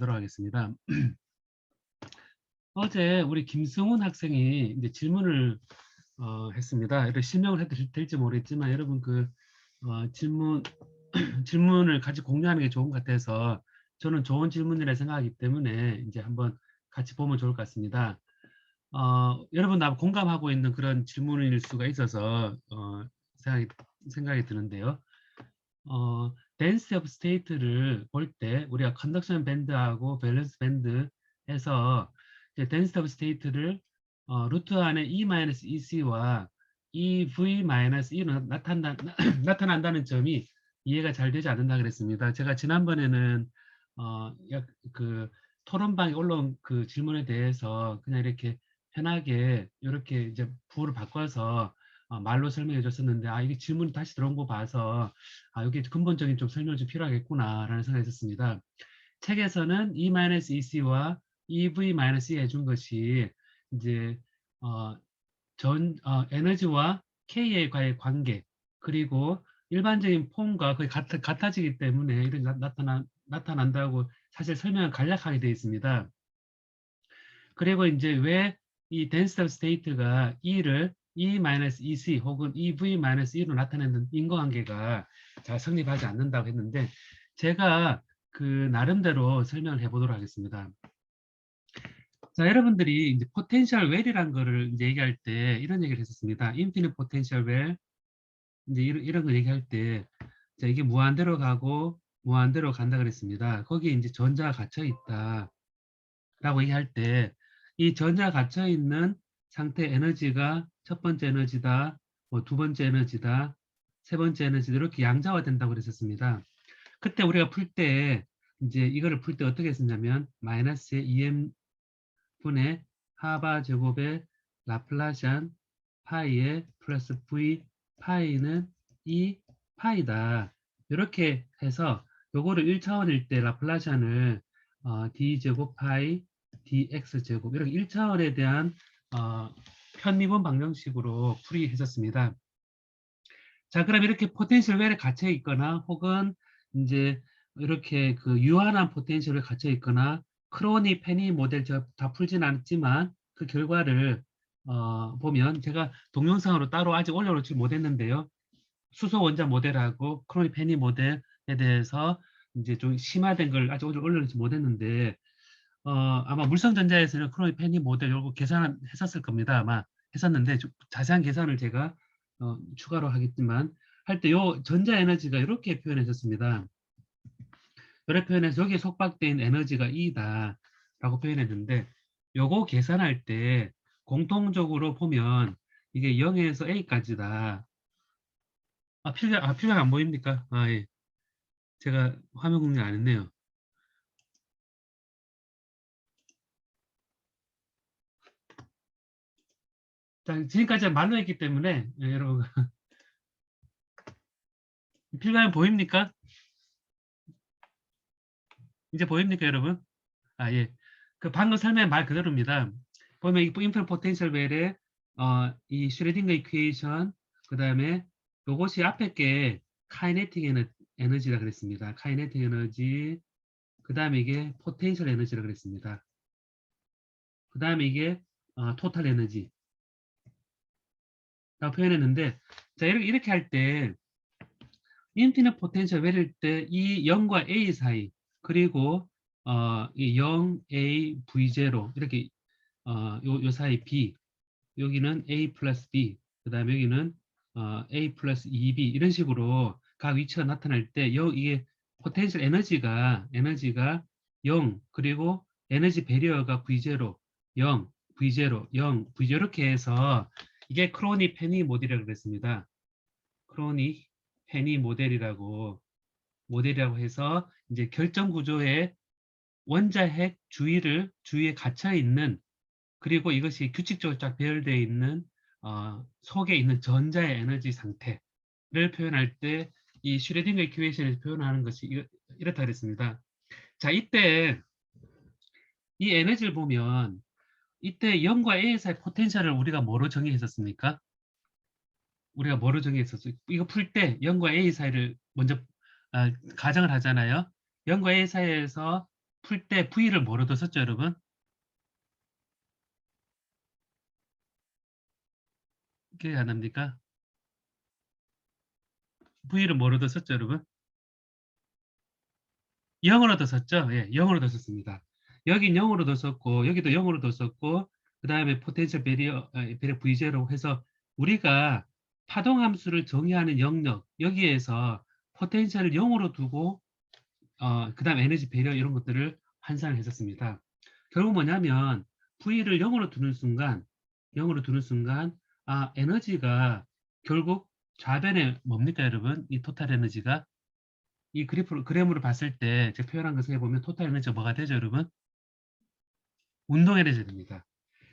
보도록 하겠습니다. 어제 우리 김승훈 학생이 이제 질문을 했습니다. 이렇게 실명을 해도 될지 모르겠지만 여러분 그 질문을 같이 공유하는 게 좋은 것 같아서 저는 좋은 질문이라 생각하기 때문에 이제 한번 같이 보면 좋을 것 같습니다. 여러분 나 공감하고 있는 그런 질문일 수가 있어서 생각이 드는데요. 덴시티 오브 스테이트를 볼 때 우리가 컨덕션 밴드하고 밸런스 밴드 해서 덴시티 오브 스테이트를 루트 안에 E-EC와 EV-E로 나타난다는 점이 이해가 잘 되지 않는다 그랬습니다. 제가 지난번에는 그 토론방에 올라온 그 질문에 대해서 그냥 이렇게 편하게 이렇게 이제 부호를 바꿔서 말로 설명해 줬었는데 이게 질문이 다시 들어온 거 봐서 여기 근본적인 좀 설명이 좀 필요하겠구나라는 생각이 있었습니다. 책에서는 E-EC와 EV-E 해준 것이 이제 에너지와 K과의 관계 그리고 일반적인 폼과 거의 같아지기 때문에 이렇게 나타난다고 사실 설명을 간략하게 되어 있습니다. 그리고 이제 왜 이 density of state가 E를 E-EC 혹은 EV-E로 나타내는 인과관계가 잘 성립하지 않는다고 했는데 제가 그 나름대로 설명을 해보도록 하겠습니다. 자, 여러분들이 이제 potential well이라는 거를 이제 얘기할 때 이런 얘기를 했었습니다. infinite potential well 이제 이런 걸 얘기할 때 자, 이게 무한대로 가고 무한대로 간다 그랬습니다. 거기에 이제 전자가 갇혀 있다. 라고 얘기할 때 이 전자가 갇혀 있는 상태 에너지가 첫 번째 에너지다, 뭐 두 번째 에너지다, 세 번째 에너지다 이렇게 양자화 된다고 그랬었습니다. 그때 우리가 풀 때 이제 이거를 풀 때 어떻게 했었냐면 마이너스의 2m 분의 하바 제곱의 라플라시안 파이의 플러스 v 파이는 2 파이다. 이렇게 해서 요거를 1차원일 때 라플라시안을 d 제곱 파이 dx 제곱 이렇게 1차원에 대한 편미분 방정식으로 풀이했었습니다. 자, 그럼 이렇게 포텐셜 웰에 갇혀 있거나 혹은 이제 이렇게 그 유한한 포텐셜에 갇혀 있거나 크로니 페니 모델 제가 다 풀진 않았지만 그 결과를 보면 제가 동영상으로 따로 아직 올려놓지 못했는데요. 수소 원자 모델하고 크로니 페니 모델에 대해서 이제 좀 심화된 걸 아직 올려놓지 못했는데 아마 물성전자에서는 크로니 페니 모델 요거 계산했었을 겁니다. 아마 했었는데 자세한 계산을 제가 추가로 하겠지만 할 때 요 전자 에너지가 이렇게 표현했었습니다. 이렇게 표현해서 여기에 속박된 에너지가 E다 라고 표현했는데 요거 계산할 때 공통적으로 보면 이게 0에서 A까지다. 필각 안 보입니까? 예. 제가 화면 공유 안 했네요. 자, 지금까지 말로 했기 때문에 여러분 필각은 보입니까? 이제 보입니까, 여러분? 예. 그 방금 설명한 말 그대로입니다. 보면 이 인프라 포텐셜 벨의 이 슈레딩거 이퀘이션 그다음에 요것이 앞에 게 카이네틱 에너지라 그랬습니다. 카이네틱 에너지 그다음에 이게 포텐셜 에너지라 그랬습니다. 그다음에 이게 토탈 에너지 라고 표현했는데 자, 이렇게 할 때 인피니트 포텐셜 웰일 때 이 0과 A 사이 그리고 이 0, A, V0 이렇게 요 사이 B 여기는 A 플러스 B 그 다음에 여기는 A 플러스 2B 이런 식으로 각 위치가 나타날 때 이게 포텐셜 에너지가 0 그리고 에너지 배리어가 V0 0 V0 0 V0 이렇게 해서 이게 크로니 페니 모델이라고 그랬습니다. 크로니 페니 모델이라고 해서 이제 결정 구조의 원자핵 주위에 갇혀 있는 그리고 이것이 규칙적으로 쫙 배열되어 있는 속에 있는 전자의 에너지 상태를 표현할 때 이 슈레딩거 이퀘이션에서 표현하는 것이 이렇다 그랬습니다. 자, 이때 이 에너지를 보면 이때 0과 A 사이 포텐셜을 우리가 뭐로 정의했었습니까? 우리가 뭐로 정의했었어요? 이거 풀 때 0과 A 사이를 먼저 가정을 하잖아요. 0과 A 사이에서 풀 때 V를 뭐로 뒀었죠, 여러분? 기억이 안 납니까? V를 뭐로 뒀었죠, 여러분? 0으로 뒀었죠? 예, 0으로 뒀었습니다. 여긴 0으로 뒀었고, 여기도 0으로 뒀었고, 그 다음에 포텐셜 베리어 V0 해서 우리가 파동 함수를 정의하는 영역, 여기에서 포텐셜을 0으로 두고, 그 다음 에너지 배려 이런 것들을 환산을 했었습니다. 결국 뭐냐면, V를 0으로 두는 순간, 0으로 두는 순간, 에너지가 결국 좌변에 뭡니까, 여러분? 이 토탈 에너지가 이 그램으로 봤을 때 제가 표현한 것을 해보면 토탈 에너지가 뭐가 되죠, 여러분? 운동 에너지가 됩니다.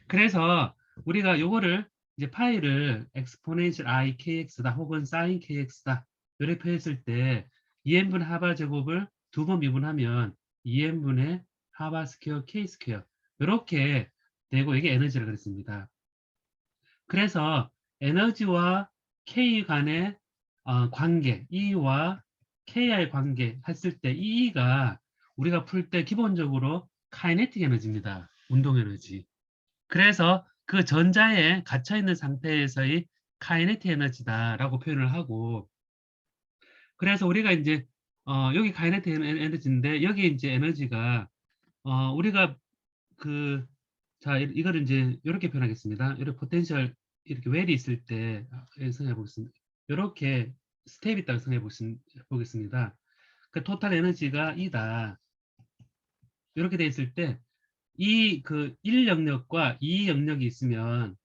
그래서 우리가 요거를 이제 파이를 exponential i kx다 혹은 sin kx다 이렇게 표현했을 때 2n분 하바 제곱을 두 번 미분하면 2n분의 하바 스퀘어 k 스퀘어 이렇게 되고 이게 에너지라 그랬습니다. 그래서 에너지와 K 간의 관계, E와 KI의 관계 했을 때 E가 우리가 풀 때 기본적으로 카이네틱 에너지입니다. 운동 에너지. 그래서 그 전자에 갇혀 있는 상태에서의 카이네틱 에너지다라고 표현을 하고 그래서 우리가 이제 여기 카이네틱 에너지인데 여기 이제 에너지가 우리가 그 자, 이거를 이제 이렇게 표현하겠습니다. 이렇게 포텐셜 이렇게 웰이 있을 때 생각해 보겠습니다. 이렇게 스텝 있다고 생각해 보겠습니다. 그 토탈 에너지가 이다. 이렇게 돼 있을 때 이 그 1 영역과 2 영역이 있으면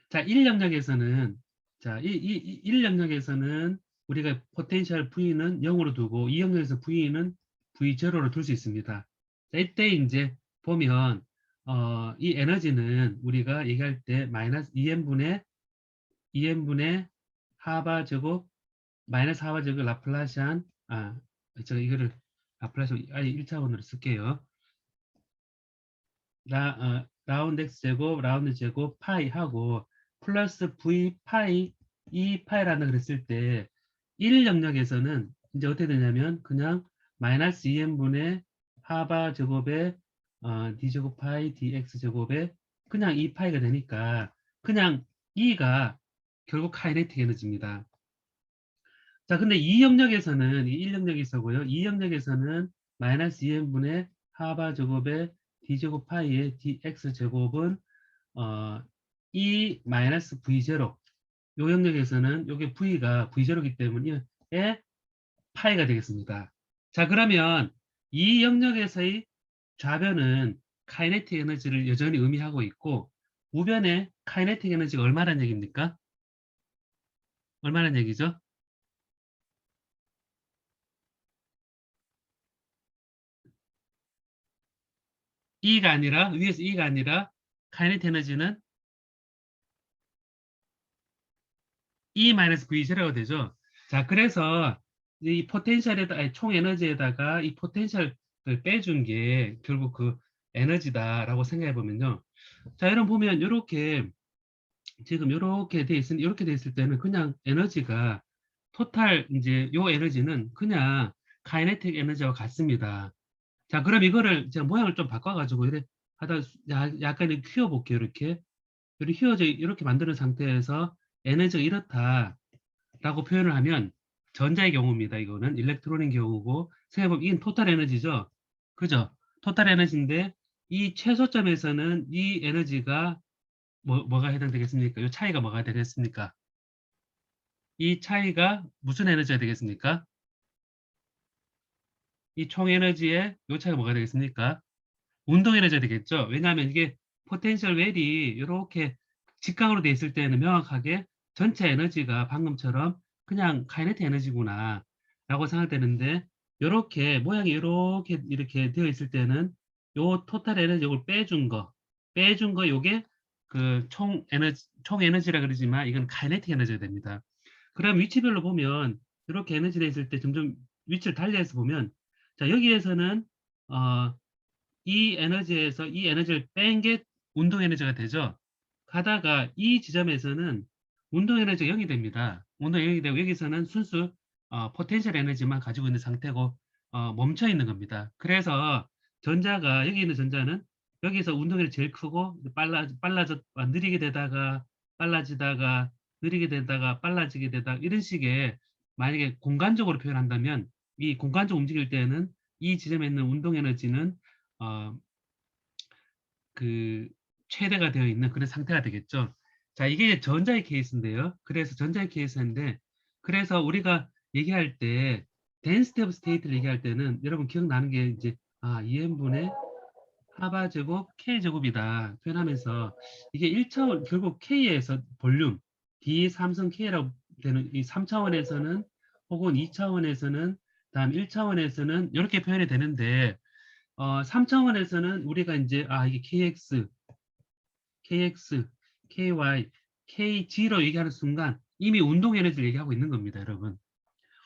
자, 1 영역에서는 자, 1 영역에서는 우리가 포텐셜 V는 0으로 두고 2 영역에서 V는 V0로 둘 수 있습니다. 자, 이때 이제 보면 이 에너지는 우리가 얘기할 때 마이너스 2n분의 하바 제곱 마이너스 하바 제곱 라플라시안 제가 이거를 라플라시안 아니 1차원으로 쓸게요. 라운드 x 제곱 라운드 제곱 파이 하고 플러스 v 파이 2 파이라는 그랬을 때 1 영역에서는 이제 어떻게 되냐면 그냥 마이너스 2n분의 하바 제곱에 d 제곱 파이 dx 제곱에 그냥 2 파이가 되니까 그냥 2가 결국 카이네틱 에너지입니다. 자, 근데 이 영역에서는, 이 1영역에서고요. 이 영역에서는 마이너스 2n분의 하바 제곱의 d제곱 파이의 dx 제곱은, 이 마이너스 v0. 요 영역에서는 요게 v가 v0이기 때문에 파이가 되겠습니다. 자, 그러면 이 영역에서의 좌변은 카이네틱 에너지를 여전히 의미하고 있고, 우변의 카이네틱 에너지가 얼마란 얘기입니까? 얼마란 얘기죠? E가 아니라 위에서 E가 아니라 카이네틱 에너지는 E-V0가 되죠. 자, 그래서 이 포텐셜에다 아니, 총 에너지에다가 이 포텐셜을 빼준 게 결국 그 에너지다라고 생각해 보면요. 자, 여러분 보면 이렇게 지금 이렇게 돼 있을 때는 그냥 에너지가 토탈 이제 요 에너지는 그냥 카이네틱 에너지와 같습니다. 자, 그럼 이거를 제가 모양을 좀 바꿔가지고 이렇게 하다 약간 이렇게 휘어볼게요. 이렇게 휘어져 이렇게 만드는 상태에서 에너지가 이렇다라고 표현을 하면 전자의 경우입니다. 이거는 일렉트론인 경우고 생각해보면 이건 토탈 에너지죠. 그죠? 토탈 에너지인데 이 최소점에서는 이 에너지가 뭐가 해당되겠습니까? 이 차이가 뭐가 되겠습니까? 이 차이가 무슨 에너지가 되겠습니까? 이 총 에너지의 이 차이가 뭐가 되겠습니까? 운동 에너지가 되겠죠. 왜냐하면 이게 포텐셜 웰이 이렇게 직각으로 돼 있을 때는 명확하게 전체 에너지가 방금처럼 그냥 카이네틱 에너지구나 라고 생각되는데 이렇게 모양이 이렇게 되어 있을 때는 요 토탈 에너지 이걸 빼준 거 요게 그 총 에너지라 그러지만 이건 카이네틱 에너지가 됩니다. 그럼 위치별로 보면 이렇게 에너지가 있을 때 점점 위치를 달리해서 보면 자 여기에서는 어, 이 에너지를 뺀 게 운동 에너지가 되죠. 가다가 이 지점에서는 운동 에너지가 0이 됩니다. 운동 0이 되고 여기서는 순수 포텐셜 에너지만 가지고 있는 상태고 멈춰 있는 겁니다. 그래서 전자가 여기 있는 전자는 여기서 운동량이 제일 크고 느리게 되다가 빨라지다가 느리게 되다가 빨라지게 되다가 이런 식의 만약에 공간적으로 표현한다면 이 공간적 움직일 때는 이 지점에 있는 운동 에너지는 어, 그 최대가 되어 있는 그런 상태가 되겠죠. 자, 이게 전자의 케이스인데요. 그래서 전자의 케이스인데 그래서 우리가 얘기할 때 density of state를 얘기할 때는 여러분 기억나는 게 이제 2n분의 하바 제곱 k 제곱이다 표현하면서 이게 1차원 결국 k에서 볼륨 d 삼성 k라고 되는 이 3차원에서는 혹은 2차원에서는 다음 1차원에서는 이렇게 표현이 되는데 3차원에서는 우리가 이제 이게 kx, ky, kg로 얘기하는 순간 이미 운동 에너지를 얘기하고 있는 겁니다, 여러분.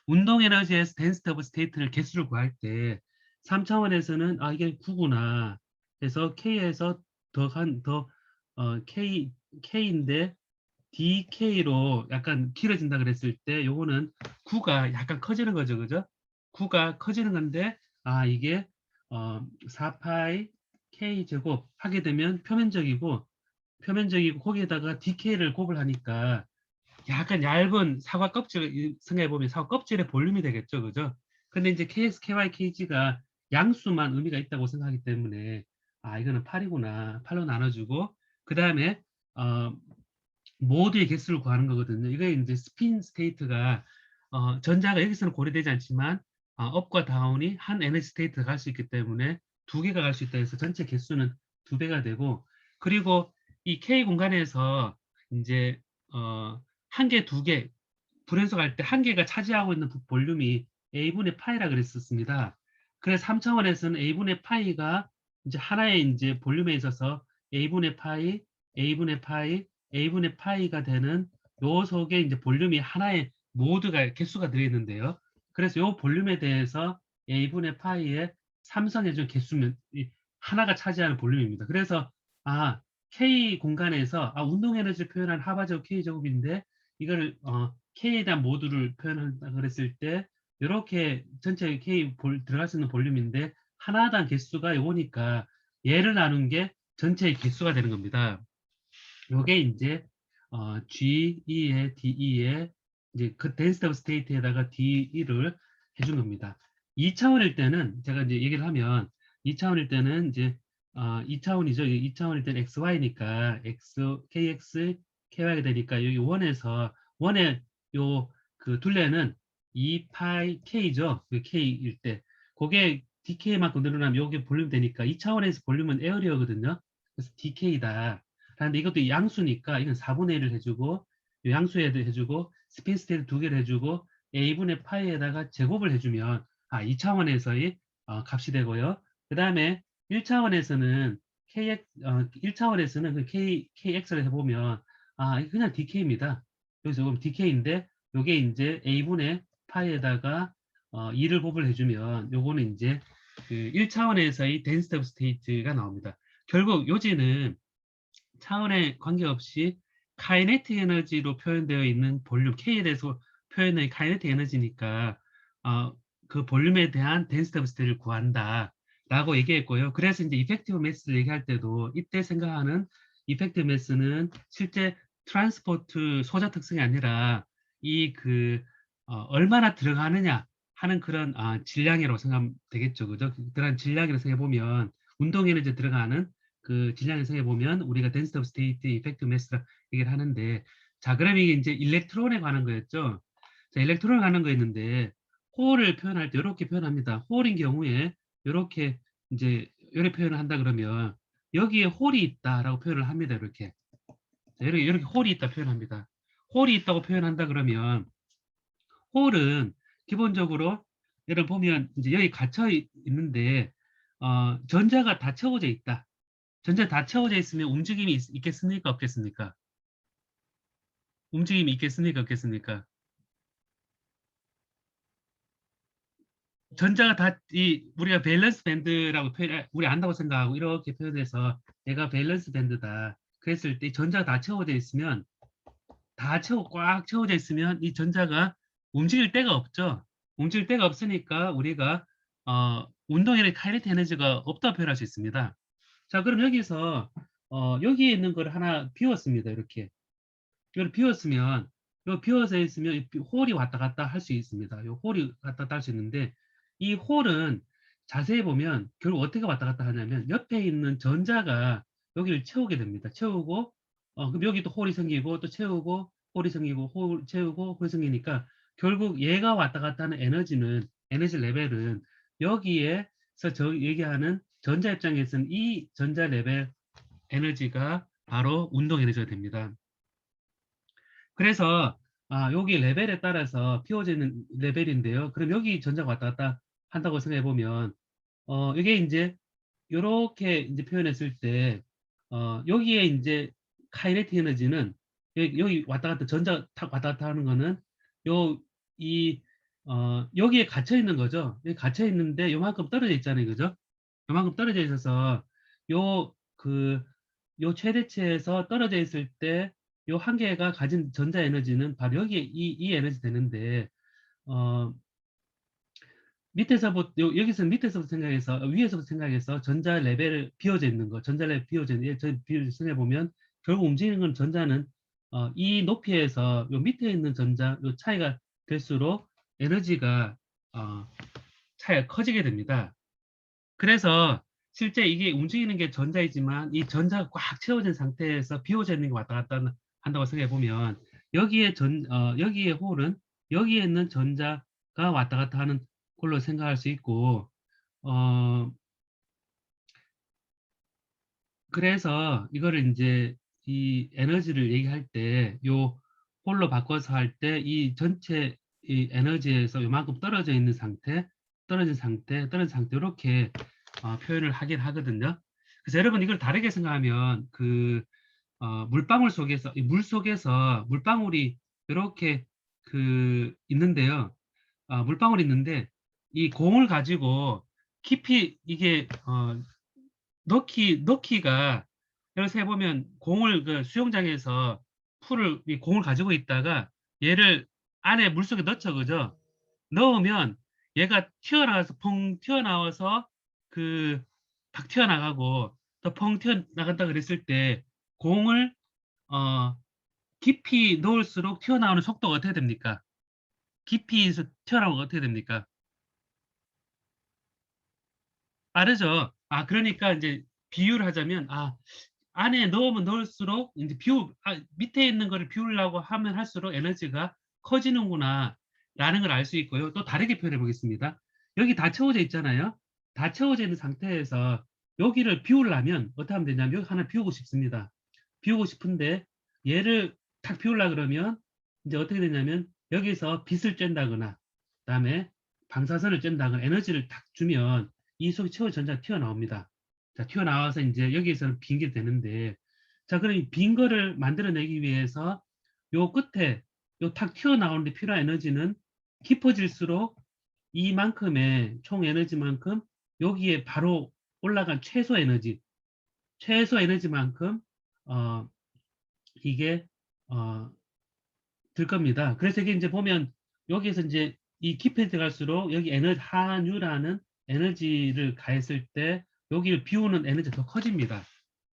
운동 에너지에서 density of state를 개수를 구할 때 3차원에서는 이게 9구나 해서 k에서 k인데 dk로 약간 길어진다 그랬을 때 요거는 9가 약간 커지는 거죠, 그죠? 9가 커지는 건데 이게 4파이 k 제곱 하게 되면 표면적이고 거기에다가 dk를 곱을 하니까 약간 얇은 사과 껍질 생각해 보면 사과 껍질의 볼륨이 되겠죠, 그죠? 근데 이제 KX, KY, KG가 양수만 의미가 있다고 생각하기 때문에 이거는 8이구나. 8로 나눠주고 그 다음에 어, 모두의 개수를 구하는 거거든요. 이게 이제 스핀 스테이트가 전자가 여기서는 고려되지 않지만 업과 다운이 한 에너지 스테이트가 갈 수 있기 때문에 두 개가 갈 수 있다 해서 전체 개수는 두 배가 되고 그리고 이 K 공간에서 이제 한 개, 두 개, 불연소 갈 때 한 개가 차지하고 있는 볼륨이 A분의 파이라 그랬었습니다. 그래서 3차원에서는 A분의 파이가 이제 하나의 이제 볼륨에 있어서 A분의 파이, A분의 파이, A분의 파이가 되는 요 속에 이제 볼륨이 하나의 모두가 개수가 들어있는데요. 그래서 요 볼륨에 대해서 A분의 파이의 삼성의 개수면 하나가 차지하는 볼륨입니다. 그래서 K 공간에서 운동 에너지를 표현한 하바제곱 K 제곱인데 이걸 K에 대한 모두를 표현한다 그랬을 때 이렇게 전체 K 들어갈 수 있는 볼륨인데 하나당 개수가 요거니까 얘를 나눈 게 전체의 개수가 되는 겁니다. 요게 이제 G2의 DE의 이제 그 density of state에다가 D1을 해준 겁니다. 2차원일 때는 제가 이제 얘기를 하면 2차원일 때는 이제 2차원이죠. 2차원일 때는 XY니까 KX, KY가 되니까 여기 원에서 원의 요 그 둘레는 2파이 K죠. 그 K일 때 그게 DK만큼 늘어나면 요게 볼륨 되니까 2차원에서 볼륨은 에어리어거든요. 그래서 DK다. 그런데 이것도 양수니까 이건 4분의 1을 해주고 양수에 해주고 스핀 스테이트 두 개를 해주고 a분의 파이에다가 제곱을 해주면 2차원에서의 값이 되고요. 그 다음에 1차원에서는 KX, 1차원에서는 그 KX를 해보면 이거 그냥 DK입니다. 여기서 보면 DK인데 요게 이제 a분의 파이에다가 2를 곱을 해주면 요거는 이제 그 1차원에서의 density of state가 나옵니다. 결국 요지는 차원에 관계없이 카이네틱 에너지로 표현되어 있는 볼륨 K에 대해서 표현의 카이네틱 에너지니까 그 볼륨에 대한 덴시티 오브 스테이트를 구한다 라고 얘기했고요. 그래서 이제 이펙티브 매스를 얘기할 때도 이때 생각하는 이펙티브 매스는 실제 트랜스포트 소자 특성이 아니라 이 얼마나 들어가느냐 하는 그런 질량이라고 생각하면 되겠죠. 그죠? 그런 질량이라고 생각해 보면 운동 에너지 들어가는 그 질량을 생각해 보면 우리가 density of state, effective mass라 얘기를 하는데 자 그럼 이게 이제 일렉트론에 관한 거였죠. 자 일렉트론에 관한 거였는데 홀을 표현할 때 이렇게 표현합니다. 홀인 경우에 이렇게 이제 이렇게 표현을 한다 그러면 여기에 홀이 있다라고 표현을 합니다. 이렇게 자, 이렇게 홀이 있다 표현합니다. 홀이 있다고 표현한다 그러면 홀은 기본적으로 예를 보면 이제 여기 갇혀 있는데 전자가 다 채워져 있다. 전자 다 채워져 있으면 움직임이 있겠습니까? 없겠습니까? 움직임이 있겠습니까? 없겠습니까? 전자가 우리가 밸런스 밴드라고 우리 안다고 생각하고 이렇게 표현해서 얘가 밸런스 밴드다. 그랬을 때 전자가 다 채워져 있으면 꽉 채워져 있으면 이 전자가 움직일 데가 없죠. 움직일 데가 없으니까 우리가 운동에는 카이네틱 에너지가 없다고 표현할 수 있습니다. 자, 그럼 여기서 여기에 있는 걸 하나 비웠습니다. 이렇게. 이걸 비웠으면 요 비워져 있으면 이 홀이 왔다 갔다 할 수 있습니다. 요 홀이 왔다 갔다 할 수 있는데 이 홀은 자세히 보면 결국 어떻게 왔다 갔다 하냐면 옆에 있는 전자가 여기를 채우게 됩니다. 채우고 그럼 여기 또 홀이 생기고 또 채우고 홀이 생기고 홀 채우고 홀이 생기니까 결국 얘가 왔다 갔다 하는 에너지는 에너지 레벨은 여기에서 저 얘기하는 전자 입장에서는 이 전자 레벨 에너지가 바로 운동 에너지가 됩니다. 그래서 여기 레벨에 따라서 피워지는 레벨인데요. 그럼 여기 전자가 왔다 갔다 한다고 생각해 보면 이게 이제 이렇게 이제 표현했을 때 여기에 이제 카이네틱 에너지는 여기 왔다 갔다 전자 탁 왔다 갔다 하는 거는 요이 여기에 갇혀 있는 거죠. 여기 갇혀 있는데 요만큼 떨어져 있잖아요, 그죠? 요만큼 떨어져 있어서 요 그 요 최대치에서 떨어져 있을 때 요 한 개가 가진 전자 에너지는 바로 여기에 이 에너지 되는데 어 밑에서부터 여기서 밑에서부터 생각해서 위에서부터 생각해서 전자 레벨을 비워져 있는 거, 전자 레벨 비워져 있는 저 비율 생각해 보면 결국 움직이는 건 전자는 이 높이에서 요 밑에 있는 전자 요 차이가 될수록 에너지가 어, 차이가 커지게 됩니다. 그래서 실제 이게 움직이는 게 전자이지만 이 전자가 꽉 채워진 상태에서 비워져 있는 게 왔다 갔다 한다고 생각해 보면 여기에 홀은 여기에 있는 전자가 왔다 갔다 하는 걸로 생각할 수 있고 어, 그래서 이거를 이제 이 에너지를 얘기할 때 요 홀로 바꿔서 할 때 이 전체 이 에너지에서 요만큼 떨어진 상태 이렇게 표현을 하긴 하거든요. 그래서 여러분 이걸 다르게 생각하면 물방울 속에서 이 물 속에서 물방울이 이렇게 있는데요. 물방울이 있는데 이 공을 가지고 깊이 이게 넣기가 여기서 해보면 공을 수영장에서 이 공을 가지고 있다가 얘를 안에 물속에 넣죠, 그죠? 넣으면 얘가 튀어나와서 펑 튀어나와서 그 팍 튀어나가고 또 펑 튀어나간다 그랬을 때 공을 어 깊이 넣을수록 튀어나오는 속도가 어떻게 됩니까? 깊이에서 튀어나오면 어떻게 됩니까? 빠르죠. 그러니까 이제 비유를 하자면 안에 넣으면 넣을수록 이제 밑에 있는 거를 비우려고 하면 할수록 에너지가 커지는구나 라는 걸 알 수 있고요. 또 다르게 표현해 보겠습니다. 여기 다 채워져 있잖아요. 다 채워져 있는 상태에서 여기를 비우려면 어떻게 하면 되냐면 여기 하나 비우고 싶습니다. 비우고 싶은데 얘를 탁 비우려 그러면 이제 어떻게 되냐면 여기서 빛을 쬐다거나 그다음에 방사선을 쬐다거나 에너지를 탁 주면 이 속에 채워진 전자가 튀어나옵니다. 자, 튀어나와서 이제 여기에서는 빈 게 되는데, 자, 그럼 이 빈 거를 만들어내기 위해서 요 끝에 요 탁 튀어나오는 데 필요한 에너지는 깊어질수록 이만큼의 총 에너지만큼 여기에 바로 올라간 최소 에너지만큼 어, 이게 어, 들 겁니다. 그래서 이게 이제 보면 여기에서 이제 이 깊이 들어갈수록 여기 한유라는 에너지를 가했을 때 여기를 비우는 에너지가 더 커집니다.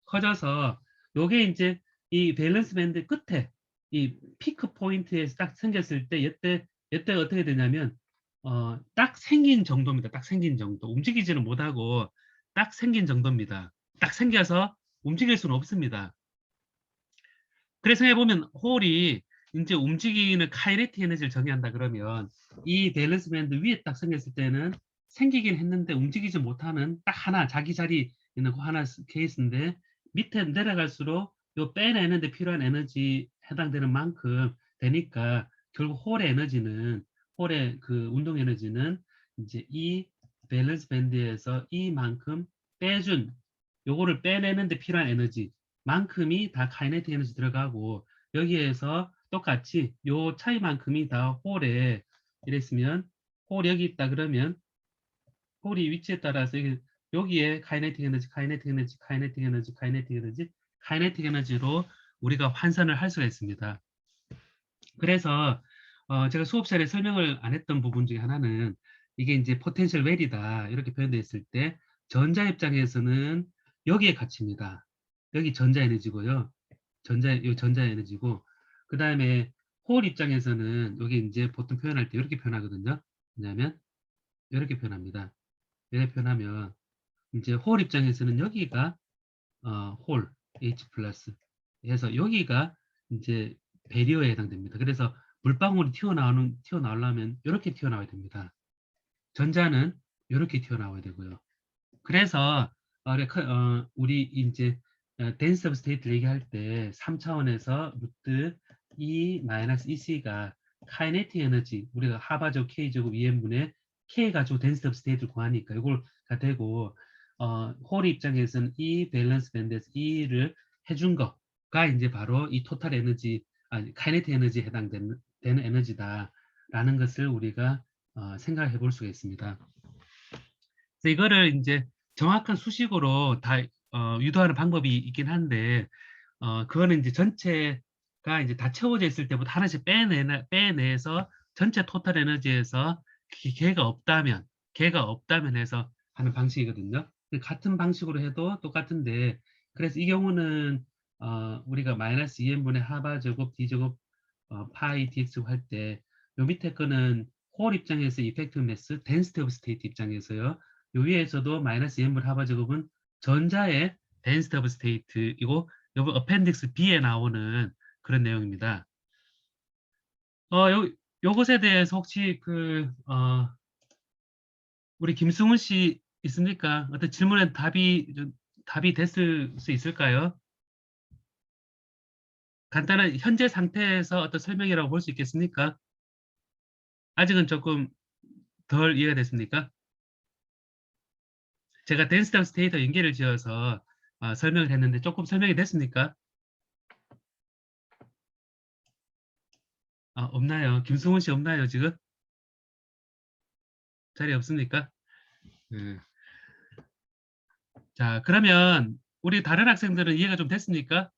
커져서 요게 이제 이 밸런스 밴드 끝에 이 피크 포인트에서 딱 생겼을 때 이때 어떻게 되냐면 딱 생긴 정도입니다. 딱 생긴 정도. 움직이지는 못하고 딱 생긴 정도입니다. 딱 생겨서 움직일 수는 없습니다. 그래서 해보면 홀이 이제 움직이는 카이네틱 에너지를 정의한다 그러면 이 밸런스 밴드 위에 딱 생겼을 때는 생기긴 했는데 움직이지 못하는 딱 하나 자기 자리 있는 그 하나 케이스인데 밑에 내려갈수록 요 빼내는데 필요한 에너지 해당되는 만큼 되니까 결국 홀의 그 운동 에너지는 이제 이 밸런스 밴드에서 이만큼 빼준 요거를 빼내는데 필요한 에너지 만큼이 다 카이네틱 에너지 들어가고 여기에서 똑같이 요 차이만큼이 다 홀에 이랬으면 홀 여기 있다 그러면 홀이 위치에 따라서 여기에 카이네틱 에너지, 카이네틱 에너지, 카이네틱 에너지, 카이네틱 에너지, 카이네틱 에너지로 우리가 환산을 할 수가 있습니다. 그래서 제가 수업 시간에 설명을 안 했던 부분 중에 하나는 이게 이제 포텐셜 웰이다 이렇게 표현되어 있을 때 전자 입장에서는 여기에 갇힙니다. 여기 전자 에너지고요. 이 전자 에너지고 그 다음에 홀 입장에서는 여기 이제 보통 표현할 때 이렇게 표현하거든요. 왜냐하면 이렇게 표현합니다. 이렇게 표현하면 이제 홀 입장에서는 여기가 홀 H 플러스 해서 여기가 이제 배리어에 해당됩니다. 그래서 물방울이 튀어나오려면 이렇게 튀어나와야 됩니다. 전자는 이렇게 튀어나와야 되고요. 그래서 우리 이제 댄스 오브 스테이트를 얘기할 때 3차원에서 루트 E-EC가 카이네틱 에너지 우리가 하바제곱 K제곱 EM분의 K가 주 댄스 오브 스테이트를 구하니까 이걸 가 되고 홀 입장에서는 E 밸런스 밴드에서 E를 해준 거가 이제 바로 이 토탈 에너지 카이네틱 에너지에 해당되는 에너지다라는 것을 우리가 생각해 볼 수가 있습니다. 그래서 이거를 이제 정확한 수식으로 다 유도하는 방법이 있긴 한데 그거는 이제 전체가 이제 다 채워져 있을 때부터 하나씩 빼내서 전체 토탈 에너지에서 개가 없다면 해서 하는 방식이거든요. 같은 방식으로 해도 똑같은데 그래서 이 경우는 우리가 마이너스 2n분의 하바 제곱 d 제곱 파이 dx 할 때 요 밑에 거는 홀 입장에서 이펙트 매스 덴시티 오브 스테이트 입장에서요. 요 위에서도 마이너스 2n분 하바 제곱은 전자의 덴시티 오브 스테이트이고 요거 어펜딕스 B에 나오는 그런 내용입니다. 요것에 대해서 혹시 우리 김승훈 씨 있습니까? 어떤 질문에 답이 됐을 수 있을까요? 간단한 현재 상태에서 어떤 설명이라고 볼 수 있겠습니까? 아직은 조금 덜 이해가 됐습니까? 제가 댄스다운 스테이터 연계를 지어서 설명을 했는데 조금 설명이 됐습니까? 없나요? 김승훈 씨 없나요, 지금? 자리 없습니까? 네. 자, 그러면 우리 다른 학생들은 이해가 좀 됐습니까?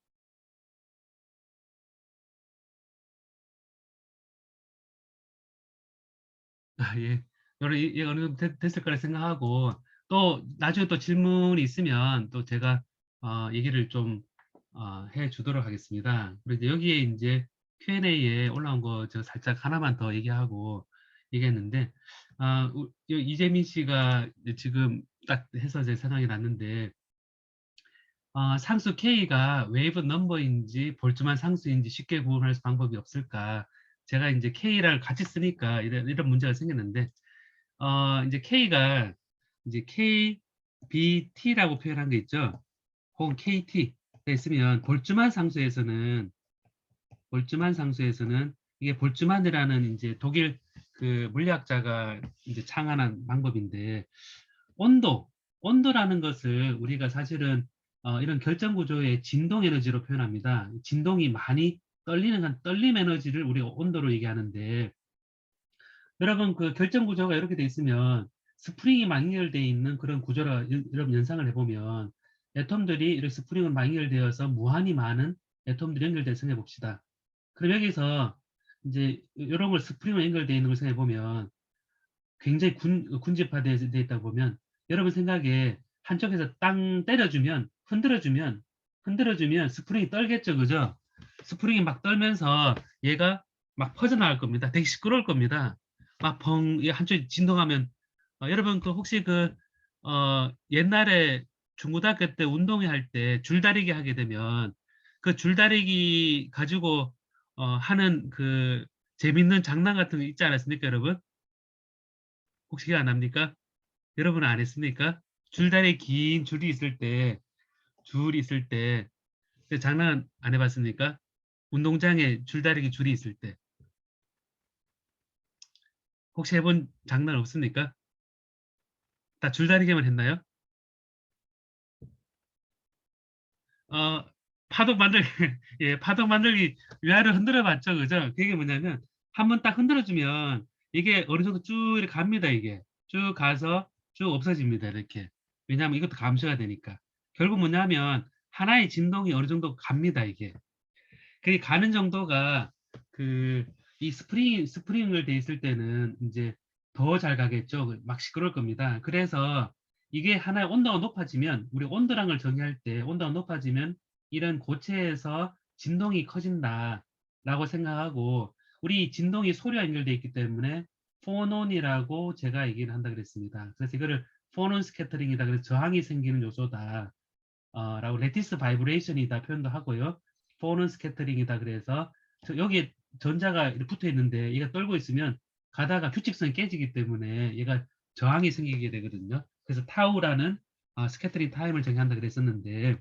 예. 이해가 어느 정도 됐을 거라 생각하고 또 나중에 또 질문이 있으면 또 제가 얘기를 좀 해 주도록 하겠습니다. 그리고 여기에 이제 Q&A에 올라온 거 제가 살짝 하나만 더 얘기하고 얘기했는데 이재민 씨가 지금 딱 해서 제 생각이 났는데 상수 K가 웨이브 넘버인지 볼트만 상수인지 쉽게 구분할 방법이 없을까? 제가 이제 K를 같이 쓰니까 이런 문제가 생겼는데 이제 K가 이제 KBT라고 표현한 게 있죠. 혹은 KT 있으면 볼츠만 상수에서는 이게 볼츠만이라는 이제 독일 그 물리학자가 이제 창안한 방법인데 온도라는 것을 우리가 사실은 이런 결정 구조의 진동 에너지로 표현합니다. 진동이 많이 떨리는 한 떨림 에너지를 우리가 온도로 얘기하는데 여러분 그 결정 구조가 이렇게 돼 있으면 스프링이 만연결되어 있는 그런 구조라 여러분 연상을 해보면 애톰들이 이렇게 스프링은 만연결되어서 무한히 많은 애톰들이 연결돼서 생각해 봅시다. 그럼 여기서 이제 이런 걸 스프링으로 연결되어 있는 걸 생각해 보면 굉장히 군집화되어 있다 보면 여러분 생각에 한쪽에서 땅 때려주면 흔들어주면 스프링이 떨겠죠, 그죠? 스프링이 막 떨면서 얘가 막 퍼져나갈 겁니다. 되게 시끄러울 겁니다. 막 한쪽이 진동하면 여러분 그 혹시 옛날에 중고등학교 때 운동회 할 때 줄다리기 하게 되면 그 줄다리기 가지고 하는 그 재밌는 장난 같은 거 있지 않았습니까, 여러분? 혹시 기억 안 납니까? 여러분은 안 했습니까? 줄다리기 긴 줄이 있을 때 그 장난 안 해봤습니까? 운동장에 줄다리기 줄이 있을 때 혹시 해본 장난 없습니까? 다 줄다리기만 했나요? 어, 파도 만들기, 예, 파도 만들기 위아래로 흔들어 봤죠, 그죠? 그게 뭐냐면, 한번 딱 흔들어주면, 이게 어느 정도 쭉 이렇게 갑니다, 이게. 쭉 가서 쭉 없어집니다, 이렇게. 왜냐하면 이것도 감소가 되니까. 결국 뭐냐면, 하나의 진동이 어느 정도 갑니다, 이게. 그게 가는 정도가, 이 스프링을 돼 있을 때는, 이제, 더 잘 가겠죠. 막 시끄러울 겁니다. 그래서 이게 하나의 온도가 높아지면, 우리 온도란 걸 정의할 때 온도가 높아지면 이런 고체에서 진동이 커진다라고 생각하고, 우리 진동이 소리와 연결되어 있기 때문에 포논이라고 제가 얘기를 한다 그랬습니다. 그래서 이거를 포논 스캐터링이다. 그래서 저항이 생기는 요소다. 라고 레티스 바이브레이션이다 표현도 하고요. 포논 스캐터링이다. 그래서 여기에 전자가 붙어 있는데 얘가 떨고 있으면 가다가 규칙성이 깨지기 때문에 얘가 저항이 생기게 되거든요. 그래서 타우라는 스캐터링 타임을 정의한다 그랬었는데,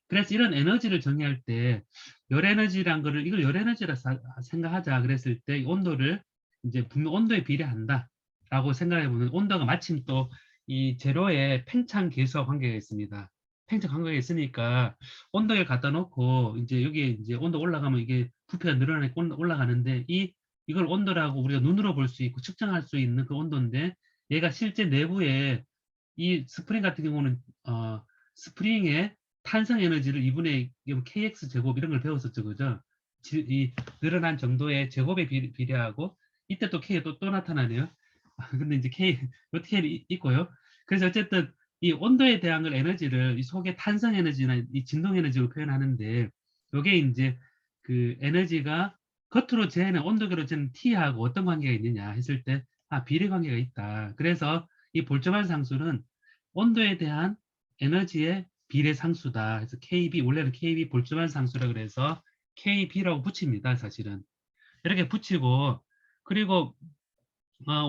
그래서 이런 에너지를 정의할 때 열 에너지란 거를 이걸 열 에너지라 생각하자 그랬을 때 온도를 이제 분명 온도에 비례한다라고 생각해 보면, 온도가 마침 또 이 재료의 팽창 계수와 관계가 있습니다. 팽창 관계가 있으니까 온도를 갖다 놓고 이제 여기에 이제 온도 올라가면 이게 부피가 늘어나니까 올라가는데, 이걸 온도라고 우리가 눈으로 볼 수 있고 측정할 수 있는 그 온도인데, 얘가 실제 내부에 이 스프링 같은 경우는 스프링의 탄성 에너지를 2분의 kx 제곱 이런 걸 배웠었죠, 그죠? 이 늘어난 정도의 제곱에 비례하고, 이때 또 k가 또 나타나네요. 근데 이제 k 어떻게 있고요. 그래서 어쨌든 이 온도에 대한 걸 에너지를 이 속의 탄성 에너지나 이 진동 에너지로 표현하는데, 요게 이제 그 에너지가 겉으로 재는 온도계로 재는 t하고 어떤 관계가 있느냐 했을 때 비례 관계가 있다. 그래서 이 볼츠만 상수는 온도에 대한 에너지의 비례 상수다. 그래서 KB, 원래는 KB 볼츠만 상수라 그래서 KB라고 붙입니다. 사실은. 이렇게 붙이고, 그리고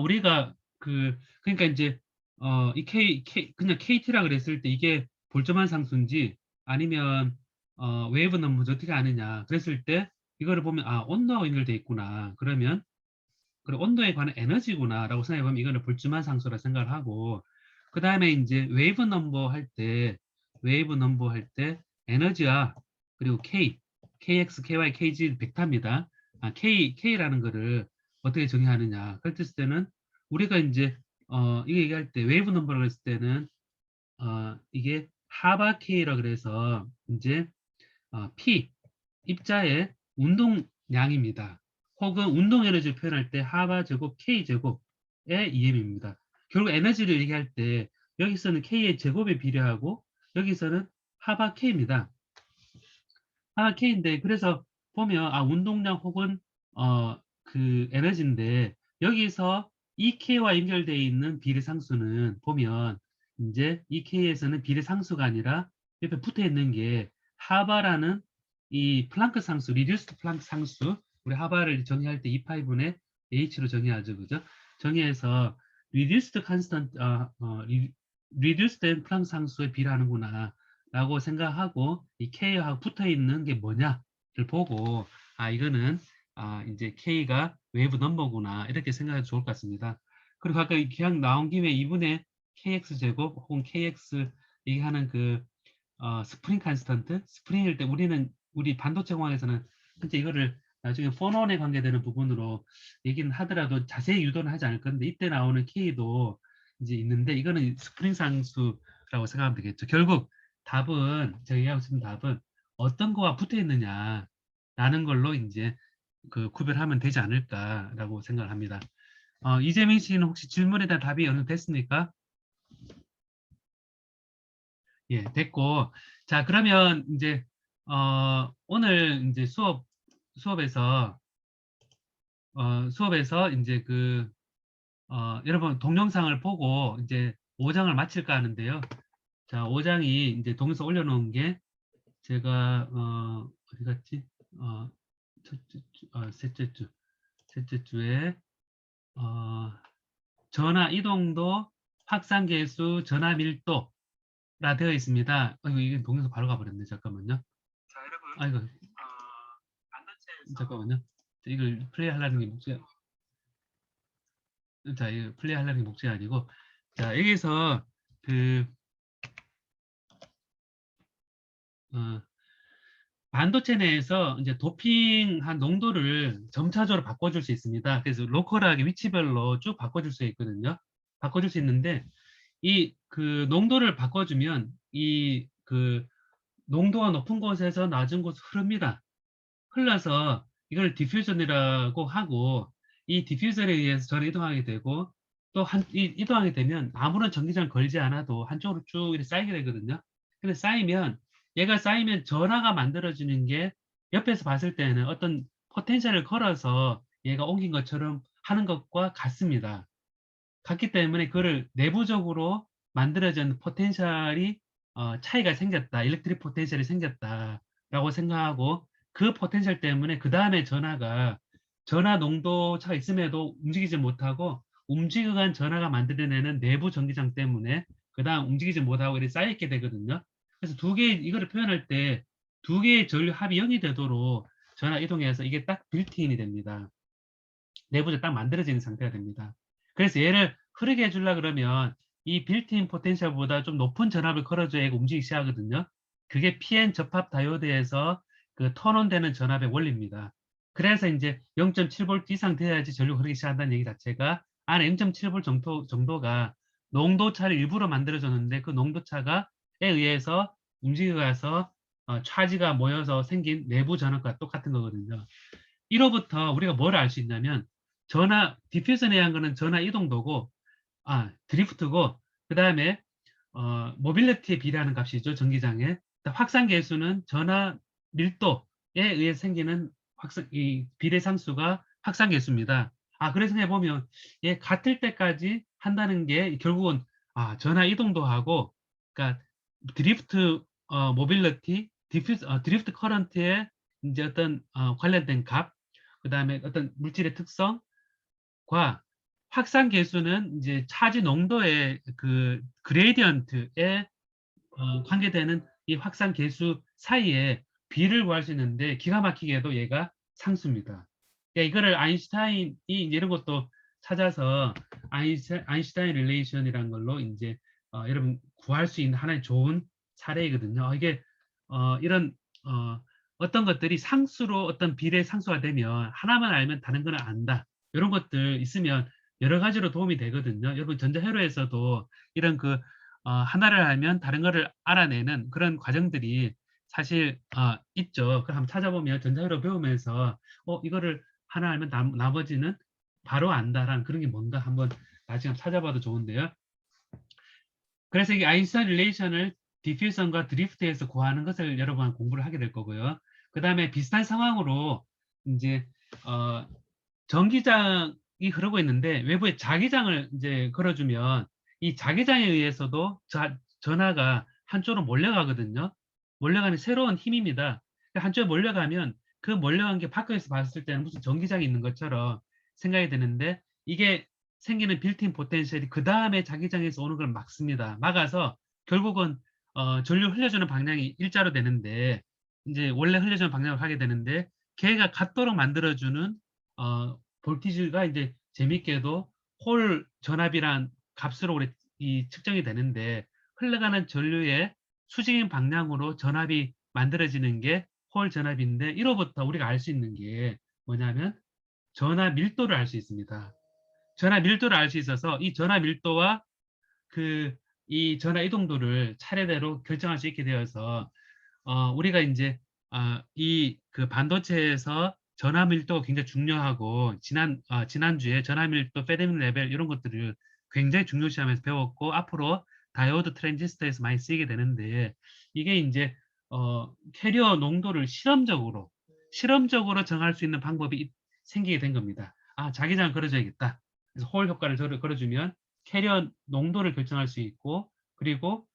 우리가 그러니까 이제 이 그냥 KT라 그랬을 때 이게 볼츠만 상수인지 아니면 웨이브 넘버인지 어떻게 아느냐 그랬을 때, 이거를 보면 온도와 연결돼 있구나. 그러면 온도에 관한 에너지구나라고 생각해보면 이거는 볼츠만 상수라 생각을 하고, 그 다음에 이제 웨이브 넘버 할 때 에너지와 그리고 KX, KY, KG 벡터입니다. K라는 거를 어떻게 정의하느냐. 그랬을 때는 우리가 이제 이거 얘기할 때 웨이브 넘버라고 했을 때는 이게 하바 K라 그래서 이제 P 입자의 운동량입니다. 혹은 운동 에너지를 표현할 때 하바 제곱 K 제곱의 EM입니다. 결국 에너지를 얘기할 때 여기서는 K의 제곱에 비례하고 여기서는 하바 K입니다. 하바 K인데, 그래서 보면 운동량 혹은 그 에너지인데, 여기서 이 K와 연결되어 있는 비례상수는 보면 이제 이 K에서는 비례상수가 아니라 옆에 붙어 있는 게 하바라는 이 플랑크 상수, 리듀스드 플랑크 상수, 우리 하바를 정의할 때 2파이분의 H로 정의하죠, 그죠? 정의해서 리듀스드 컨스턴트, 리듀스드 플랑크 상수에 비례하는구나 라고 생각하고, 이 K하고 붙어 있는 게 뭐냐를 보고 이거는 이제 K가 웨이브 넘버구나 이렇게 생각해도 좋을 것 같습니다. 그리고 아까 그냥 나온 김에 2분의 KX 제곱 혹은 KX 얘기하는 그 스프링 컨스턴트, 스프링일 때 우리 반도체 공학에서는 진짜 이거를 나중에 포논에 관계되는 부분으로 얘기는 하더라도 자세히 유도는 하지 않을 건데, 이때 나오는 K도 이제 있는데 이거는 스프링 상수라고 생각하면 되겠죠. 결국 답은 제가 얘기하고 싶은 답은 어떤 거와 붙어 있느냐라는 걸로 이제 그 구별하면 되지 않을까라고 생각을 합니다. 이재민 씨는 혹시 질문에 대한 답이 어느 정도 됐습니까? 예, 됐고. 자, 그러면 이제 오늘 이제 수업에서 수업에서 이제 여러분 동영상을 보고 이제 5장을 마칠까 하는데요. 자, 5장이 이제 동영상 올려놓은 게 제가 어디 갔지? 셋째 주에 전화 이동도, 확산 계수, 전화 밀도라 되어 있습니다. 이게 동영상 바로 가버렸네. 잠깐만요. 자, 여러분. 반도체에서 잠깐만요. 이걸 플레이 하려는 게 목적이, 자, 이거 플레이 하려는 게 목적이 아니고, 자, 여기서 반도체 내에서 이제 도핑한 농도를 점차적으로 바꿔줄 수 있습니다. 그래서 로컬하게 위치별로 쭉 바꿔줄 수 있거든요. 바꿔줄 수 있는데, 농도를 바꿔주면 농도가 높은 곳에서 낮은 곳으로 흐릅니다. 흘러서 이걸 디퓨전이라고 하고, 이 디퓨저에 의해서 전원 이동하게 되고 또 이동하게 되면 아무런 전기장을 걸지 않아도 한쪽으로 쭉 이렇게 쌓이게 되거든요. 근데 얘가 쌓이면 전하가 만들어지는 게 옆에서 봤을 때는 어떤 포텐셜을 걸어서 얘가 옮긴 것처럼 하는 것과 같습니다. 같기 때문에 그거를 내부적으로 만들어진 포텐셜이 차이가 생겼다. 일렉트릭 포텐셜이 생겼다라고 생각하고 그 포텐셜 때문에 그다음에 전하 농도 차가 있음에도 움직이지 못하고 움직여간 전하가 만들어내는 내부 전기장 때문에 그다음 움직이지 못하고 이렇게 쌓여있게 되거든요. 그래서 이거를 표현할 때 두 개의 전류 합이 0이 되도록 전하 이동해서 이게 딱 빌트인이 됩니다. 내부적으로 딱 만들어지는 상태가 됩니다. 그래서 얘를 흐르게 해주려 그러면 이 빌트인 포텐셜보다 좀 높은 전압을 걸어줘야 얘가 움직이기 시작하거든요. 그게 PN 접합 다이오드에서 그 턴온되는 전압의 원리입니다. 그래서 이제 0.7V 이상 돼야지 전류가 흐르기 시작한다는 얘기 자체가 안에 0.7V 정도가 농도차를 일부러 만들어줬는데 그 농도차에 의해서 움직여가서 차지가 모여서 생긴 내부 전압과 똑같은 거거든요. 이로부터 우리가 뭘 알 수 있냐면 디퓨전에 의한 거는 전하 이동도고 드리프트고 그다음에 모빌리티에 비례하는 값이죠. 전기장에. 확산 계수는 전하 밀도에 의해 생기는 이 비례 상수가 확산 계수입니다. 그래서 해보면 얘 같을 때까지 한다는 게 결국은 전하 이동도하고 그러니까 드리프트 모빌리티 드리프트 커런트에 이제 어떤 관련된 값 그다음에 어떤 물질의 특성과 확산 계수는 이제 차지 농도의 그 그레디언트에 관계되는 이 확산 계수 사이에 비를 구할 수 있는데 기가 막히게도 얘가 상수입니다. 그러니까 이거를 아인슈타인이 이런 것도 찾아서 아인슈타인 릴레이션이라는 걸로 이제 여러분 구할 수 있는 하나의 좋은 사례이거든요. 이게 이런 어떤 것들이 상수로 어떤 비례 상수가 되면 하나만 알면 다른 거는 안다. 이런 것들 있으면 여러 가지로 도움이 되거든요. 여러분 전자회로에서도 이런 하나를 알면 다른 거를 알아내는 그런 과정들이 사실 있죠. 그걸 한번 찾아보면 전자회로 배우면서 이거를 하나 알면 나머지는 바로 안다라는 그런 게 뭔가 한번 나중에 찾아봐도 좋은데요. 그래서 이 아인슈타인 릴레이션을 디퓨전과 드리프트에서 구하는 것을 여러분 공부를 하게 될 거고요. 그 다음에 비슷한 상황으로 이제 전기장이 흐르고 있는데 외부에 자기장을 이제 걸어주면 이 자기장에 의해서도 전하가 한쪽으로 몰려가거든요. 몰려가는 새로운 힘입니다. 한쪽에 몰려가면 그 몰려간 게 밖에서 봤을 때는 무슨 전기장이 있는 것처럼 생각이 드는데 이게 생기는 빌트인 포텐셜이 그 다음에 자기장에서 오는 걸 막습니다. 막아서 결국은 전류 흘려주는 방향이 일자로 되는데 이제 원래 흘려주는 방향을 하게 되는데 걔가 같도록 만들어주는 볼티지가 이제 재밌게도 홀 전압이란 값으로 측정이 되는데 흘러가는 전류의 수직인 방향으로 전압이 만들어지는 게 홀 전압인데 이로부터 우리가 알 수 있는 게 뭐냐면 전압 밀도를 알 수 있습니다. 전압 밀도를 알 수 있어서 이 전압 밀도와 이 전압 이동도를 차례대로 결정할 수 있게 되어서 우리가 이제 반도체에서 전압 밀도가 굉장히 중요하고 지난주에 전압 밀도, 페르미 레벨 이런 것들을 굉장히 중요시하면서 배웠고 앞으로 다이오드 트랜지스터에서 많이 쓰이게 되는데 이게 이제 캐리어 농도를 실험적으로 정할 수 있는 방법이 생기게 된 겁니다. 자기장 걸어줘야겠다. 그래서 홀 효과를 걸어주면 캐리어 농도를 결정할 수 있고 그리고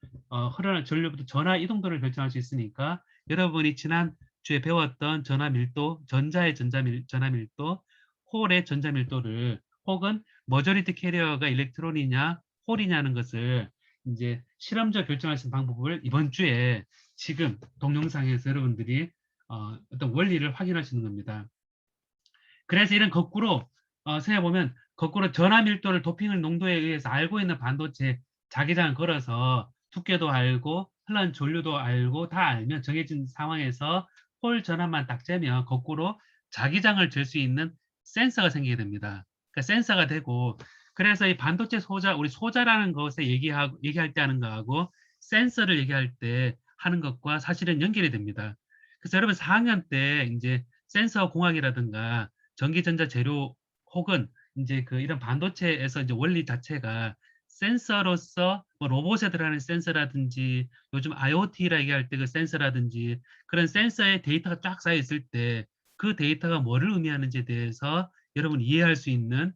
흐르는 전류부터 전하 이동도를 결정할 수 있으니까 여러분이 지난주에 배웠던 전자의 전하 밀도, 홀의 전자 밀도를 혹은 머저리티 캐리어가 일렉트론이냐 홀이냐는 것을 이제 실험적 결정할 수 있는 방법을 이번 주에 지금 동영상에서 여러분들이 어떤 원리를 확인할 수 있는 겁니다. 그래서 이런 거꾸로 생각해보면 거꾸로 전하 밀도를 도핑을 농도에 의해서 알고 있는 반도체 자기장을 걸어서 두께도 알고 흘러난 전류도 알고 다 알면 정해진 상황에서 홀 전압만 딱 재면 거꾸로 자기장을 잴 수 있는 센서가 생기게 됩니다. 그러니까 센서가 되고 그래서 이 반도체 우리 소자라는 것에 얘기할 때 하는 거하고 센서를 얘기할 때 하는 것과 사실은 연결이 됩니다. 그래서 여러분 4학년 때 이제 센서 공학이라든가 전기전자 재료 혹은 이제 그 이런 반도체에서 이제 원리 자체가 센서로서 뭐 로봇에 들어가는 센서라든지 요즘 IoT라 얘기할 때 그 센서라든지 그런 센서의 데이터가 쫙 쌓여 있을 때 그 데이터가 뭐를 의미하는지에 대해서 여러분 이해할 수 있는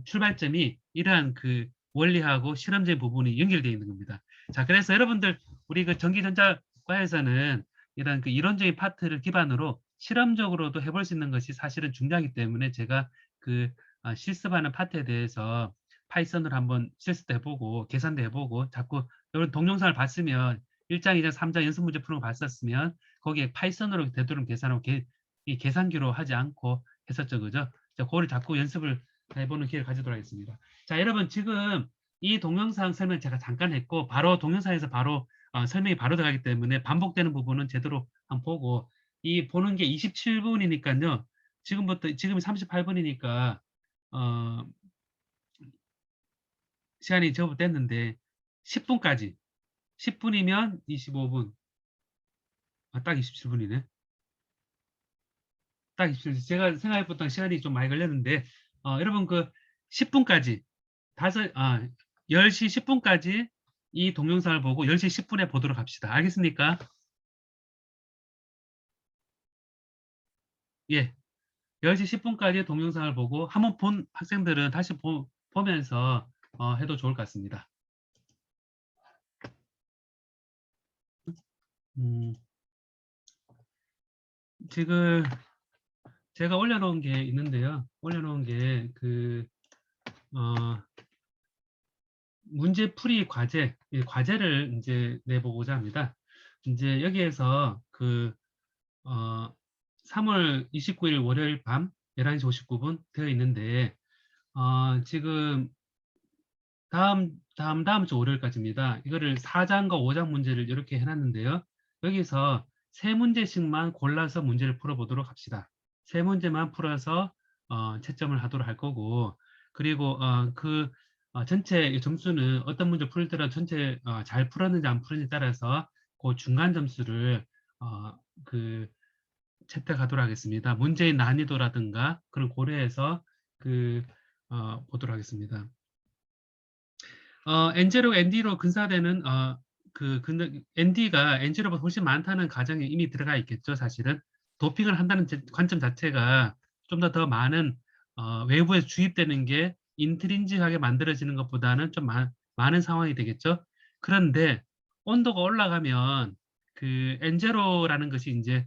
출발점이 이러한 그 원리하고 실험적인 부분이 연결되어 있는 겁니다. 자, 그래서 여러분들 우리 그 전기전자과에서는 이런 그 이론적인 파트를 기반으로 실험적으로도 해볼 수 있는 것이 사실은 중요하기 때문에 제가 그 실습하는 파트에 대해서 파이썬으로 한번 실습도 해보고 계산도 해보고 자꾸 이런 동영상을 봤으면 1장, 2장, 3장 연습 문제 푸는 거 봤었으면 거기에 파이썬으로 되도록 계산하고 이 계산기로 하지 않고 했었죠. 그죠? 자, 그거를 자꾸 연습을 해보는 기회를 가지도록 하겠습니다. 자, 여러분 지금 이 동영상 설명 제가 잠깐 했고 바로 동영상에서 바로 설명이 바로 들어가기 때문에 반복되는 부분은 제대로 한번 보고 이 보는 게 27분이니까요. 지금 38분이니까 시간이 접어됐는데 10분까지 10분이면 25분 딱 27분이네. 딱 27분. 제가 생각해보던 시간이 좀 많이 걸렸는데 여러분 그 10분까지 10시 10분까지 이 동영상을 보고 10시 10분에 보도록 합시다. 알겠습니까? 예. 10시 10분까지 동영상을 보고 한번 본 학생들은 다시 보면서 해도 좋을 것 같습니다. 지금 제가 올려놓은 게 있는데요. 올려놓은 게 문제풀이 과제를 이제 내보고자 합니다. 이제 여기에서 3월 29일 월요일 밤 11시 59분 되어 있는데, 지금 다음 주 월요일까지입니다. 이거를 4장과 5장 문제를 이렇게 해놨는데요. 여기서 세 문제씩만 골라서 문제를 풀어보도록 합시다. 세 문제만 풀어서 채점을 하도록 할 거고, 그리고 전체 점수는 어떤 문제 풀 때랑 전체 잘 풀었는지 안 풀었는지 따라서 그 중간 점수를 그 채택하도록 하겠습니다. 문제의 난이도라든가 그런 고려해서 보도록 하겠습니다. N0, ND로 근사되는 ND가 N0보다 훨씬 많다는 가정이 이미 들어가 있겠죠, 사실은. 도핑을 한다는 관점 자체가 좀 더 많은 외부에서 주입되는 게 인트린직하게 만들어지는 것보다는 좀 많은 상황이 되겠죠. 그런데 온도가 올라가면 N0라는 것이 이제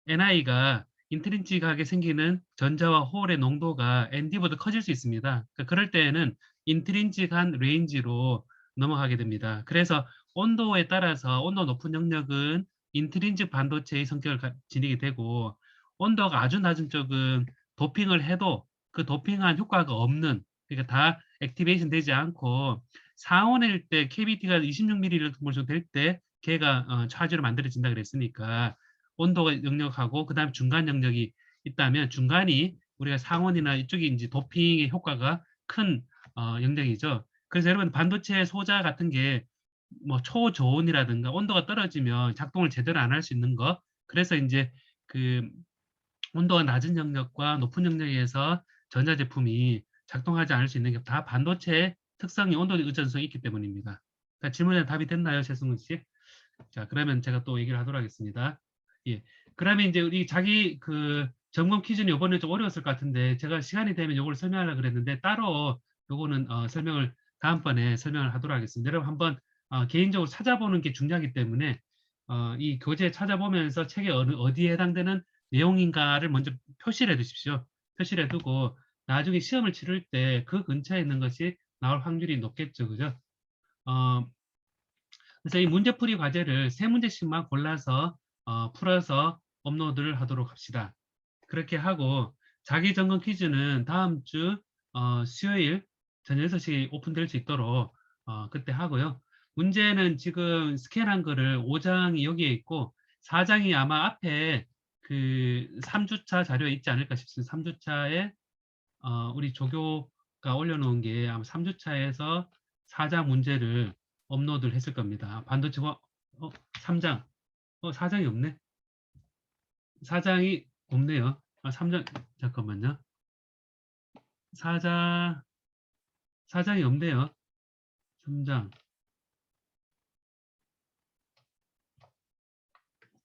NI가 인트린직하게 생기는 전자와 홀의 농도가 ND보다 커질 수 있습니다. 그러니까 그럴 때에는 인트린직한 레인지로 넘어가게 됩니다. 그래서 온도에 따라서 온도 높은 영역은 인트린직 반도체의 성격을 지니게 되고 온도가 아주 낮은 쪽은 도핑을 해도 그 도핑한 효과가 없는, 그러니까 다 액티베이션 되지 않고 상온일 때 KBT가 26ml 정도 될 때 걔가 차지로 만들어진다 그랬으니까 온도가 영역하고 그다음에 중간 영역이 있다면 중간이 우리가 상온이나 이쪽이 이제 도핑의 효과가 큰 영역이죠. 그래서 여러분 반도체 소자 같은 게 뭐 초저온이라든가 온도가 떨어지면 작동을 제대로 안 할 수 있는 거. 그래서 이제 그 온도가 낮은 영역과 높은 영역에서 전자제품이 작동하지 않을 수 있는 게 다 반도체의 특성이 온도 의존성이 있기 때문입니다. 그러니까 질문에 답이 됐나요, 최승훈 씨? 자, 그러면 제가 또 얘기를 하도록 하겠습니다. 예. 그러면 이제 우리 자기 점검 퀴즈는 이번에 좀 어려웠을 것 같은데 제가 시간이 되면 이걸 설명하려고 그랬는데 따로 요거는 설명을 다음번에 설명을 하도록 하겠습니다. 여러분 한번 개인적으로 찾아보는 게 중요하기 때문에 이 교재 찾아보면서 책에 어디에 해당되는 내용인가를 먼저 표시를 해 두십시오. 표시를 해 두고 나중에 시험을 치를 때 그 근처에 있는 것이 나올 확률이 높겠죠. 그죠? 어, 그래서 이 문제풀이 과제를 세 문제씩만 골라서 풀어서 업로드를 하도록 합시다. 그렇게 하고 자기 점검 퀴즈는 다음 주 수요일 저녁 6시 오픈될 수 있도록 그때 하고요. 문제는 지금 스캔한 거를 5장이 여기에 있고 4장이 아마 앞에 3주차 자료에 있지 않을까 싶습니다. 3주차에 우리 조교가 올려놓은 게 아마 3주차에서 4장 문제를 업로드를 했을 겁니다. 반도체 3장. 4장이 없네. 4장이 없네요. 3장, 잠깐만요. 4장이 없네요. 3장.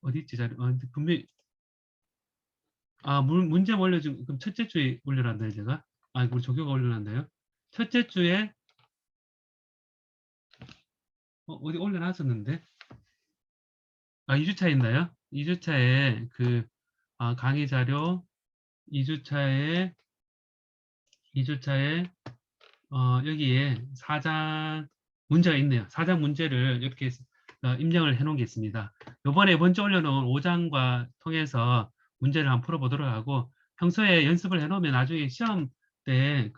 어디 있지? 분명히, 문제 올려준, 그럼 첫째 주에 올려놨나요, 제가? 우리 조교가 올려놨나요? 첫째 주에, 어디 올려놨었는데? 2주차 있나요? 2주차에 강의 자료, 2주차에, 2주차에, 여기에 4장 문제가 있네요. 4장 문제를 이렇게 입력을 해 놓은 게 있습니다. 요번에 먼저 올려놓은 5장과 통해서 문제를 한번 풀어보도록 하고, 평소에 연습을 해 놓으면 나중에 시험 때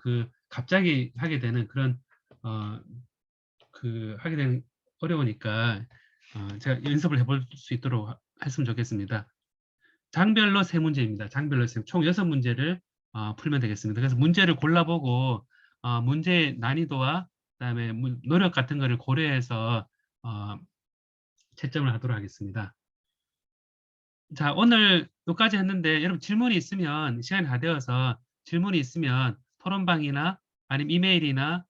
갑자기 하게 되는 그런, 하게 되는 어려우니까, 제가 연습을 해볼 수 있도록 했으면 좋겠습니다. 장별로 3문제입니다. 장별로 총 6문제를 풀면 되겠습니다. 그래서 문제를 골라보고 문제의 난이도와 그다음에 노력 같은 거를 고려해서 채점을 하도록 하겠습니다. 자, 오늘 여기까지 했는데 여러분 질문이 있으면 시간이 다 되어서 질문이 있으면 토론방이나 아니면 이메일이나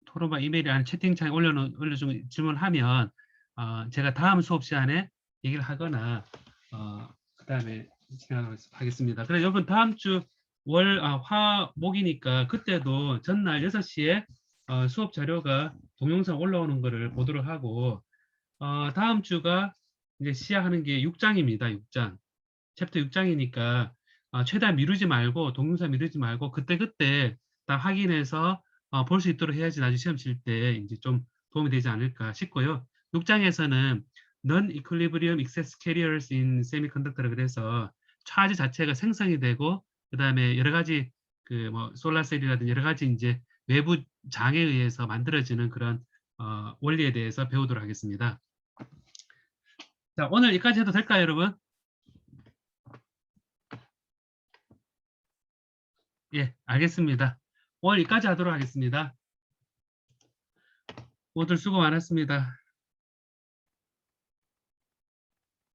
토론방 이메일이 아니면 채팅창에 올려준 질문하면 제가 다음 수업 시간에 얘기를 하거나 그다음에 진행하겠습니다. 그래서 여러분 다음 주 화목이니까 그때도 전날 6시에 수업 자료가 동영상 올라오는 거를 보도록 하고 다음 주가 이제 시작하는 게 6장입니다. 6장. 챕터 6장이니까 최대한 미루지 말고 동영상 미루지 말고 그때그때 다 확인해서 볼 수 있도록 해야지 나중에 시험 칠 때 이제 좀 도움이 되지 않을까 싶고요. 6장에서는 Non-Equilibrium Excess Carriers in Semiconductor 그래서 차지 자체가 생성이 되고 그다음에 여러 가지 솔라셀이라든지 여러 가지 이제 외부 장에 의해서 만들어지는 그런 원리에 대해서 배우도록 하겠습니다. 자, 오늘 여기까지 해도 될까요, 여러분? 예, 알겠습니다. 오늘 여기까지 하도록 하겠습니다. 모두 수고 많았습니다.